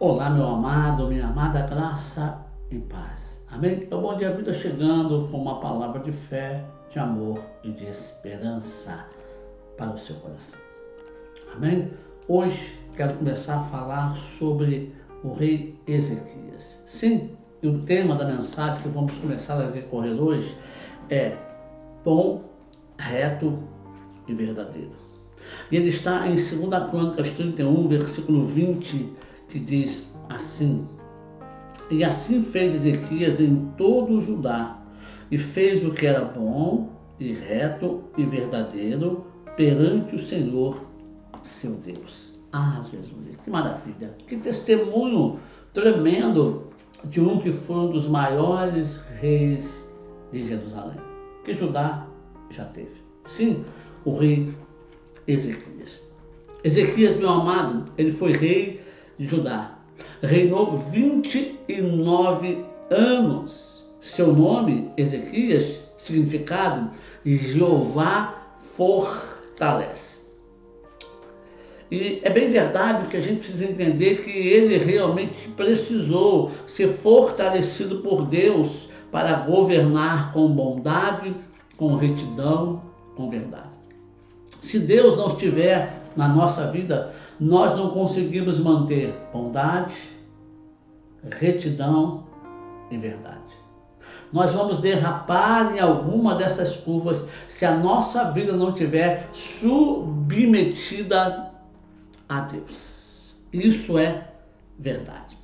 Olá, meu amado, minha amada, graça e paz. Amém? É o Bom Dia Vida chegando com uma palavra de fé, de amor e de esperança para o seu coração. Amém? Hoje quero começar a falar sobre o rei Ezequias. Sim, e o tema da mensagem que vamos começar a decorrer hoje é bom, reto e verdadeiro. E ele está em 2 Crônicas 31, versículo 20, que diz assim: E assim fez Ezequias em todo o Judá, e fez o que era bom, e reto, e verdadeiro, perante o Senhor, seu Deus. Ah, Jesus, que maravilha! Que testemunho tremendo de um que foi um dos maiores reis de Jerusalém, que Judá já teve. Sim, o rei Ezequias. Ezequias, meu amado, ele foi rei de Judá. Reinou 29 anos. Seu nome, Ezequias, significado Jeová fortalece. E é bem verdade que a gente precisa entender que ele realmente precisou ser fortalecido por Deus para governar com bondade, com retidão, com verdade. Se Deus não estiver na nossa vida, nós não conseguimos manter bondade, retidão e verdade. Nós vamos derrapar em alguma dessas curvas se a nossa vida não estiver submetida a Deus. Isso é verdade.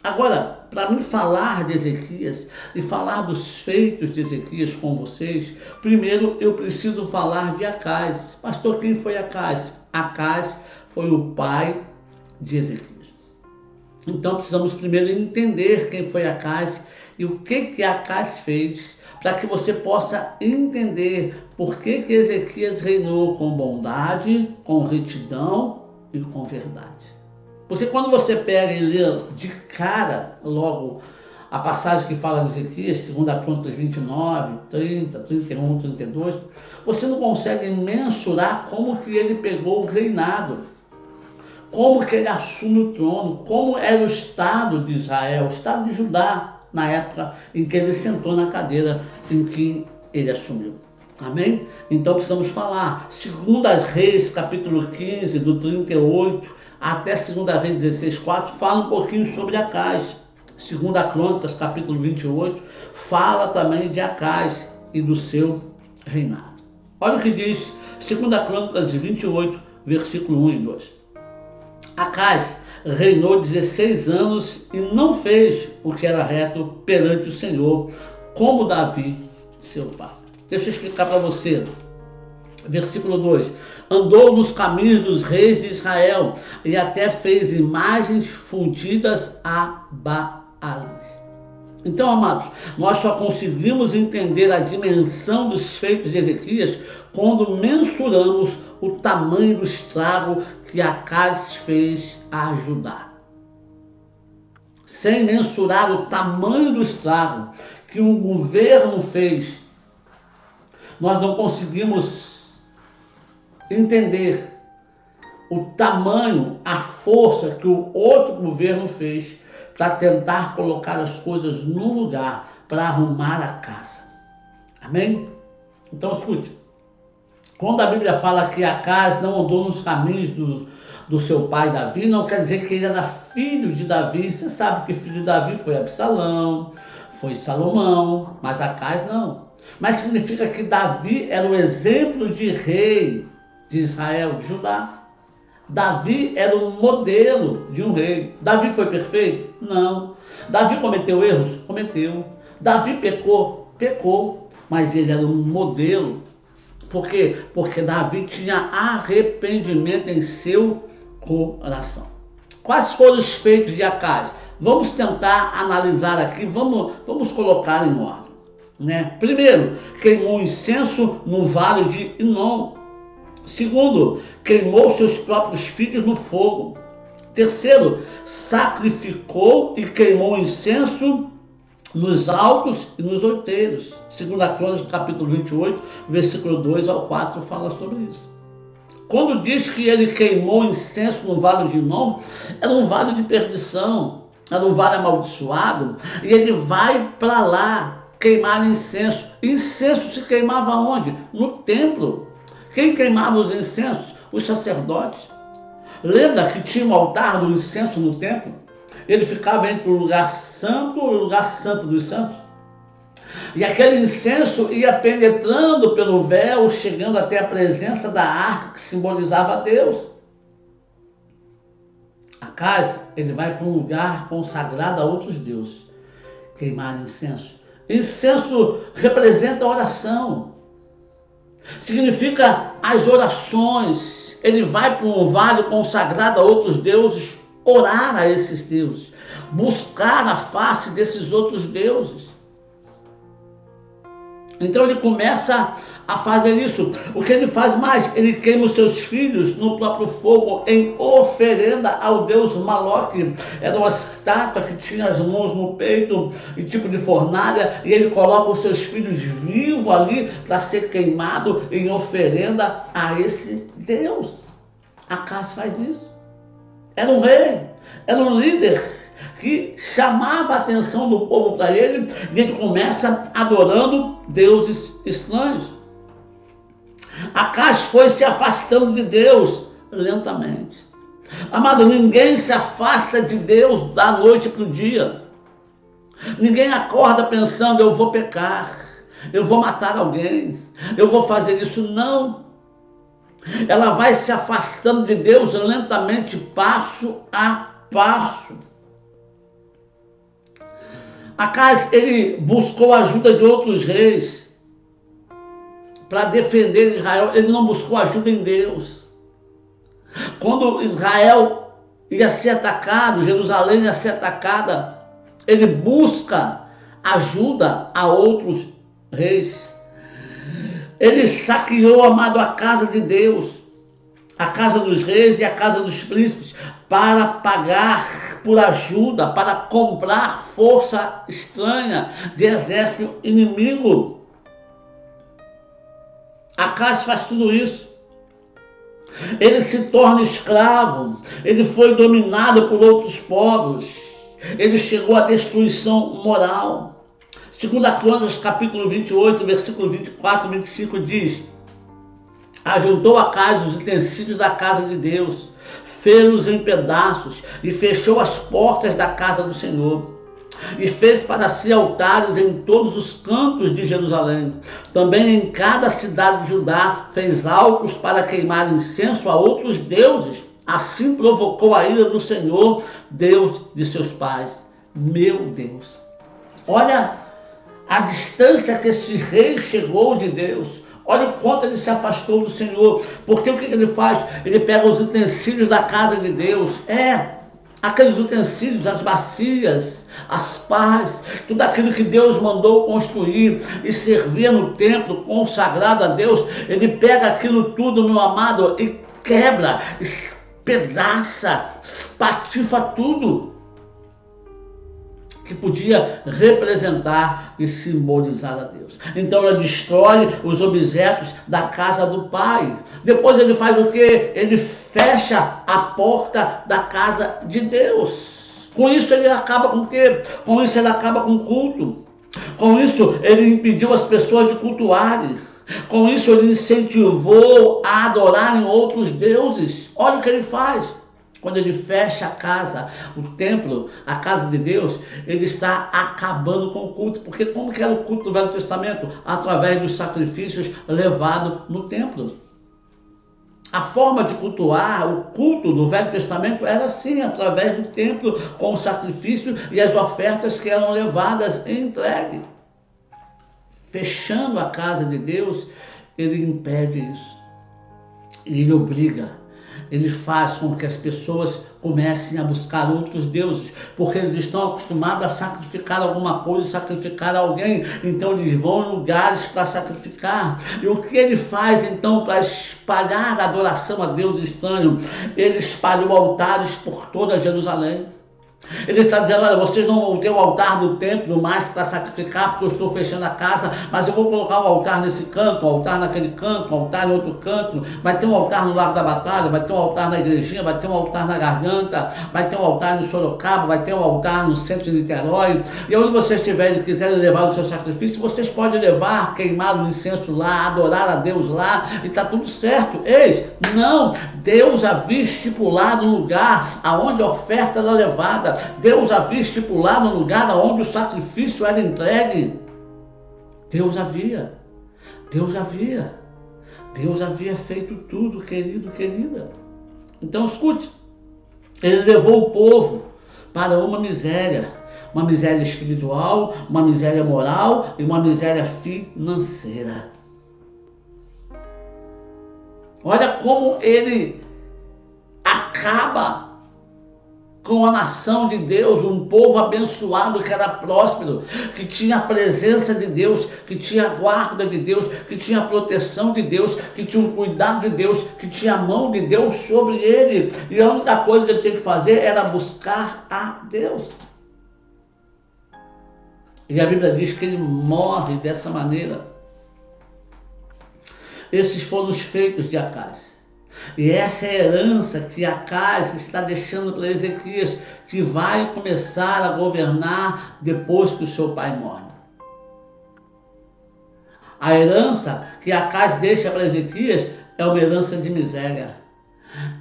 Agora, para mim falar de Ezequias e falar dos feitos de Ezequias com vocês, primeiro eu preciso falar de Acás. Pastor, quem foi Acás? Acás foi o pai de Ezequias. Então precisamos primeiro entender quem foi Acás e o que Acás fez, para que você possa entender por que Ezequias reinou com bondade, com retidão e com verdade. Porque quando você pega e lê de cara logo a passagem que fala de Ezequias, 2 Crônicas 29, 30, 31, 32, você não consegue mensurar como que ele pegou o reinado, como que ele assume o trono, como era o Estado de Israel, o Estado de Judá, na época em que ele sentou na cadeira em que ele assumiu. Amém? Então precisamos falar. 2 Reis, capítulo 15, do 38 até 2 Reis 16:4, fala um pouquinho sobre Acás. 2 Crônicas, capítulo 28, fala também de Acás e do seu reinado. Olha o que diz 2 Crônicas 28, versículo 1 e 2. Acás reinou 16 anos e não fez o que era reto perante o Senhor, como Davi, seu pai. Deixa eu explicar para você. Versículo 2. Andou nos caminhos dos reis de Israel e até fez imagens fundidas a Baales. Então, amados, nós só conseguimos entender a dimensão dos feitos de Ezequias quando mensuramos o tamanho do estrago que Acás fez a Judá. Sem mensurar o tamanho do estrago que um governo fez, nós não conseguimos entender o tamanho, a força que o outro governo fez para tentar colocar as coisas no lugar, para arrumar a casa. Amém? Então escute, quando a Bíblia fala que Acás não andou nos caminhos do seu pai Davi, não quer dizer que ele era filho de Davi. Você sabe que filho de Davi foi Absalão, foi Salomão, mas Acás não. Mas significa que Davi era o exemplo de rei de Israel, de Judá. Davi era o modelo de um rei. Davi foi perfeito? Não. Davi cometeu erros? Cometeu. Davi pecou? Pecou. Mas ele era um modelo. Por quê? Porque Davi tinha arrependimento em seu coração. Quais foram os feitos de Acás? Vamos tentar analisar aqui, vamos colocar em ordem. Primeiro, queimou incenso no vale de Inom. Segundo, queimou seus próprios filhos no fogo. Terceiro, sacrificou e queimou incenso nos altos e nos outeiros. 2 Crônicas, capítulo 28, versículo 2 ao 4, fala sobre isso. Quando diz que ele queimou incenso no vale de Inom, era um vale de perdição, era um vale amaldiçoado, e ele vai para lá queimar incenso. Incenso se queimava onde? No templo. Quem queimava os incensos? Os sacerdotes. Lembra que tinha um altar do incenso no templo? Ele ficava entre o lugar santo e o lugar santo dos santos. E aquele incenso ia penetrando pelo véu, chegando até a presença da arca que simbolizava a Deus. Acais, ele vai para um lugar consagrado a outros deuses, queimar incenso. Incenso representa a oração, significa as orações. Ele vai para um vale consagrado a outros deuses, orar a esses deuses, buscar a face desses outros deuses. Então ele começa a fazer isso. O que ele faz mais? Ele queima os seus filhos no próprio fogo em oferenda ao deus Moloque. Era uma estátua que tinha as mãos no peito e tipo de fornalha, e ele coloca os seus filhos vivos ali para ser queimado em oferenda a esse Deus. Acais faz isso. Era um rei, era um líder que chamava a atenção do povo para ele, e ele começa adorando deuses estranhos. Acais foi se afastando de Deus lentamente. Amado, ninguém se afasta de Deus da noite para o dia. Ninguém acorda pensando, eu vou pecar, eu vou matar alguém, eu vou fazer isso. Não. Ela vai se afastando de Deus lentamente, passo a passo. Acais, ele buscou a ajuda de outros reis para defender Israel. Ele não buscou ajuda em Deus. Quando Israel ia ser atacado, Jerusalém ia ser atacada, ele busca ajuda a outros reis. Ele saqueou, amado, a casa de Deus, a casa dos reis e a casa dos príncipes, para pagar por ajuda, para comprar força estranha de exército inimigo. Acais faz tudo isso. Ele se torna escravo, ele foi dominado por outros povos, ele chegou à destruição moral. 2 Crônicas, capítulo 28, versículo 24 e 25 diz: ajuntou Acais os utensílios da casa de Deus, fê-los em pedaços e fechou as portas da casa do Senhor. E fez para si altares em todos os cantos de Jerusalém. Também em cada cidade de Judá fez altos para queimar incenso a outros deuses. Assim provocou a ira do Senhor, Deus de seus pais. Meu Deus! Olha a distância que esse rei chegou de Deus. Olha o quanto ele se afastou do Senhor. Porque o que ele faz? Ele pega os utensílios da casa de Deus. Aqueles utensílios, as bacias, as pás, tudo aquilo que Deus mandou construir e servia no templo consagrado a Deus. Ele pega aquilo tudo, meu amado, e quebra, espedaça, espatifa tudo que podia representar e simbolizar a Deus. Então ele destrói os objetos da casa do pai. Depois ele faz o quê? Ele fecha a porta da casa de Deus. Com isso ele acaba com o quê? Com isso ele acaba com o culto. Com isso ele impediu as pessoas de cultuarem. Com isso ele incentivou a adorarem outros deuses. Olha o que ele faz. Quando ele fecha a casa, o templo, a casa de Deus, ele está acabando com o culto. Porque como que era o culto do Velho Testamento? Através dos sacrifícios levados no templo. A forma de cultuar, o culto do Velho Testamento era assim, através do templo, com o sacrifício e as ofertas que eram levadas e entregues. Fechando a casa de Deus, ele impede isso. Ele obriga. Ele faz com que as pessoas comecem a buscar outros deuses, porque eles estão acostumados a sacrificar alguma coisa, sacrificar alguém, então eles vão em lugares para sacrificar. E o que ele faz então para espalhar a adoração a Deus estranho? Ele espalhou altares por toda Jerusalém. Ele está dizendo, olha, vocês não vão ter o altar do templo mais para sacrificar, porque eu estou fechando a casa, mas eu vou colocar um altar nesse canto, um altar naquele canto, um altar em outro canto, vai ter um altar no Lago da Batalha, vai ter um altar na igrejinha, vai ter um altar na Garganta, vai ter um altar no Sorocaba, vai ter um altar no centro de Niterói, e onde vocês estiverem e quiserem levar o seu sacrifício, vocês podem levar, queimar o incenso lá, adorar a Deus lá, e está tudo certo. Eis, não, Deus havia estipulado um lugar aonde a oferta era levada, Deus havia estipulado um lugar onde o sacrifício era entregue. Deus havia feito tudo, querido, querida. Então escute, ele levou o povo para uma miséria espiritual, uma miséria moral e uma miséria financeira. Olha como ele acaba com a nação de Deus, um povo abençoado que era próspero, que tinha a presença de Deus, que tinha a guarda de Deus, que tinha a proteção de Deus, que tinha o cuidado de Deus, que tinha a mão de Deus sobre ele. E a única coisa que ele tinha que fazer era buscar a Deus. E a Bíblia diz que ele morre dessa maneira. Esses foram os feitos de Acás. E essa é a herança que Acás está deixando para Ezequias, que vai começar a governar depois que o seu pai morre. A herança que Acás deixa para Ezequias é uma herança de miséria.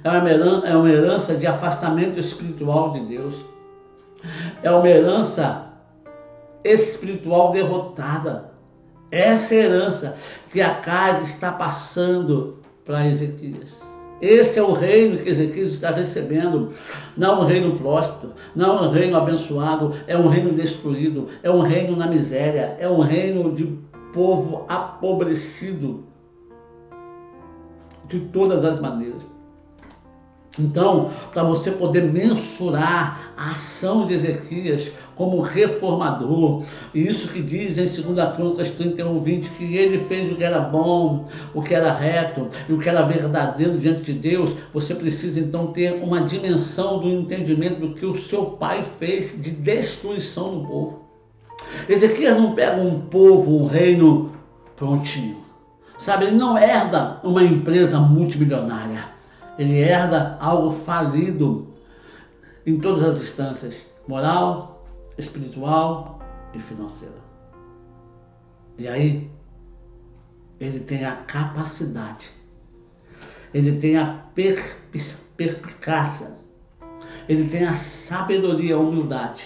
É uma herança de afastamento espiritual de Deus. É uma herança espiritual derrotada. Essa é a herança que Acás está passando para Ezequias. Esse é o reino que Ezequias está recebendo. Não é um reino próspero, não é um reino abençoado, é um reino destruído, é um reino na miséria, é um reino de povo apobrecido de todas as maneiras. Então, para você poder mensurar a ação de Ezequias como reformador, e isso que diz em 2 Crônicas 31:20, que ele fez o que era bom, o que era reto e o que era verdadeiro diante de Deus, você precisa então ter uma dimensão do entendimento do que o seu pai fez de destruição do povo. Ezequias não pega um povo, um reino prontinho. Sabe, ele não herda uma empresa multimilionária. Ele herda algo falido em todas as instâncias, moral, espiritual e financeira. E aí, ele tem a capacidade, ele tem a perspicácia, ele tem a sabedoria, a humildade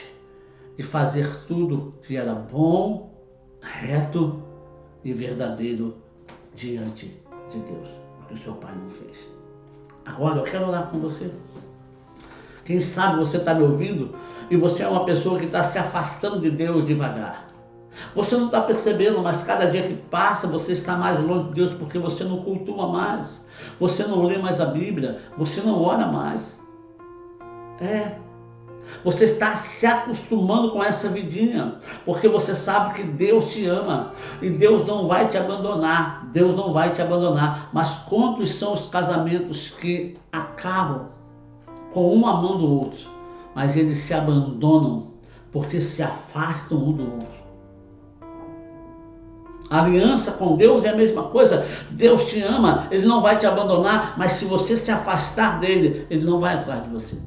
de fazer tudo que era bom, reto e verdadeiro diante de Deus, o que o seu pai não fez. Agora eu quero orar com você. Quem sabe você está me ouvindo e você é uma pessoa que está se afastando de Deus devagar. Você não está percebendo, mas cada dia que passa você está mais longe de Deus porque você não cultua mais, você não lê mais a Bíblia, você não ora mais. Você está se acostumando com essa vidinha, porque você sabe que Deus te ama e Deus não vai te abandonar, Deus não vai te abandonar. Mas quantos são os casamentos que acabam com um amando o outro, mas eles se abandonam porque se afastam um do outro? A aliança com Deus é a mesma coisa. Deus te ama, Ele não vai te abandonar, mas se você se afastar dele, Ele não vai atrás de você.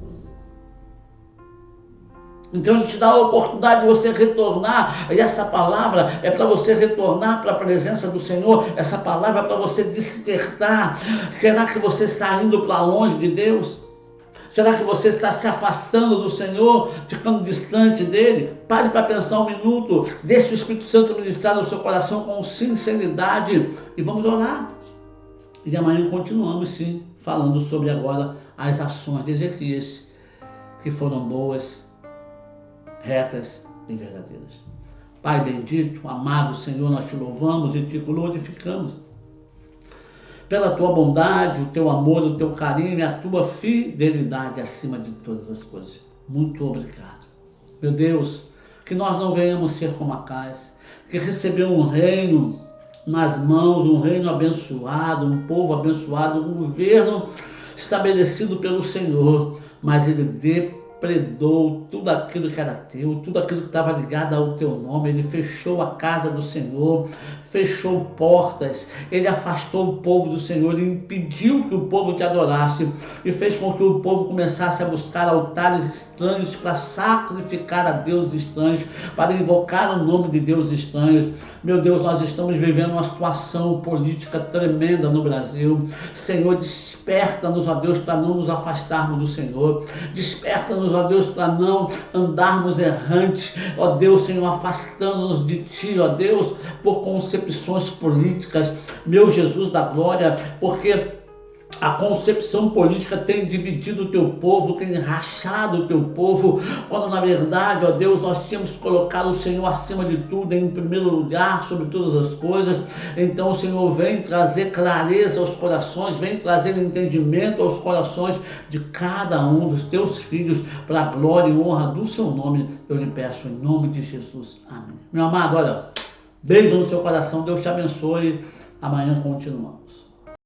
Então Ele te dá a oportunidade de você retornar, e essa palavra é para você retornar para a presença do Senhor, essa palavra é para você despertar. Será que você está indo para longe de Deus? Será que você está se afastando do Senhor, ficando distante dEle? Pare para pensar um minuto, deixe o Espírito Santo ministrar no seu coração com sinceridade e vamos orar. E amanhã continuamos sim, falando sobre agora as ações de Ezequias, que foram boas, retas e verdadeiras. Pai bendito, amado Senhor, nós te louvamos e te glorificamos pela tua bondade, o teu amor, o teu carinho e a tua fidelidade acima de todas as coisas. Muito obrigado. Meu Deus, que nós não venhamos ser como Acás, que recebeu um reino nas mãos, um reino abençoado, um povo abençoado, um governo estabelecido pelo Senhor, mas ele predou tudo aquilo que era teu, tudo aquilo que estava ligado ao teu nome. Ele fechou a casa do Senhor, fechou portas, ele afastou o povo do Senhor, ele impediu que o povo te adorasse e fez com que o povo começasse a buscar altares estranhos para sacrificar a deuses estranhos, para invocar o nome de deuses estranhos. Meu Deus, nós estamos vivendo uma situação política tremenda no Brasil. Senhor, desperta-nos, ó Deus, para não nos afastarmos do Senhor. Desperta-nos, ó Deus, para não andarmos errantes, ó Deus, Senhor, afastando-nos de Ti, ó Deus, por concepções políticas, meu Jesus da glória, porque a concepção política tem dividido o teu povo, tem rachado o teu povo, quando na verdade, ó Deus, nós tínhamos colocado o Senhor acima de tudo, em primeiro lugar, sobre todas as coisas. Então o Senhor vem trazer clareza aos corações, vem trazer entendimento aos corações de cada um dos teus filhos, para a glória e honra do seu nome, eu lhe peço em nome de Jesus, amém. Meu amado, olha, beijo no seu coração, Deus te abençoe, amanhã continuamos.